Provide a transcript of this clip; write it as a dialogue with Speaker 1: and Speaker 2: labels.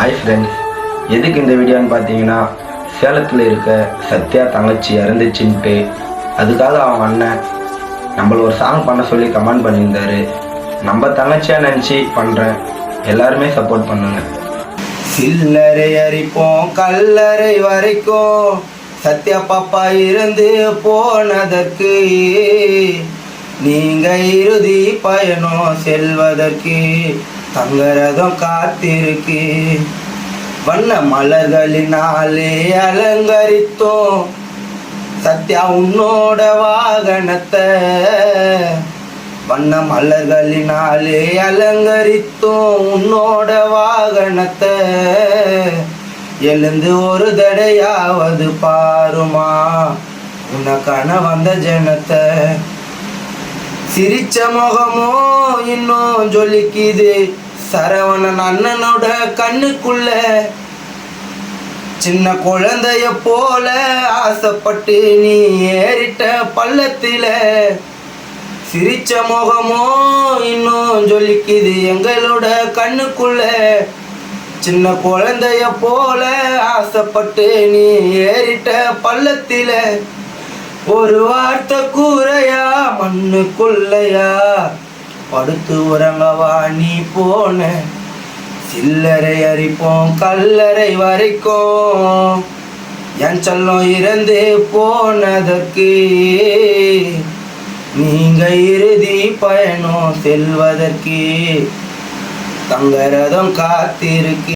Speaker 1: Hi friends, எதுக்கு இந்த வீடியோன்னு பார்த்தீங்கன்னா, சேலத்தில் இருக்க சத்யா தங்கச்சி இறந்துச்சுன்ட்டு அதுக்காக அவங்க அண்ணன் நம்மள ஒரு சாங் பண்ண சொல்லி கமெண்ட் பண்ணியிருந்தாரு. நம்ம தங்கச்சியாக நினச்சி பண்ணுறேன், எல்லாருமே சப்போர்ட் பண்ணுங்க. சில்லறை அரிப்போம் கல்லறை வரைக்கும் சத்யா பாப்பா இருந்து போனதற்கு நீங்க இறுதி பயணம் செல்வதற்கு தங்கரதம் காத்திருக்கு. வண்ண மலர்களினாலே அலங்கரித்தோம் சத்யா உன்னோட வாகனத்தை. வண்ண மலர்களினாலே அலங்கரித்தோம் உன்னோட வாகனத்தை. எழுந்து ஒரு தடையாவது பாருமா உனக்கான வந்த ஜனத்தை. சிரிச்ச முகமோ இன்னும் ஜொலிக்குது சரவணன் அண்ணனோட கண்ணுக்குள்ள. சின்ன குழந்தைய போல ஆசைப்பட்டு நீ ஏறிட்ட பள்ளத்தில. சிரிச்ச முகமோ இன்னும் ஜொலிக்குது எங்களோட கண்ணுக்குள்ள. சின்ன குழந்தைய போல ஆசைப்பட்டு நீ ஏறிட்ட பள்ளத்தில. ஒரு வார்த்தை கூரையா மண்ணுக்குள்ளையா படுத்து உறங்கவா நீ போன. சில்லறை அரிப்போம் கல்லறை வரைக்கும் என் செல்லம் இறந்து போனதற்கு நீங்க இறுதி பயணம் செல்வதற்கு தங்கரதம் காத்திருக்கு.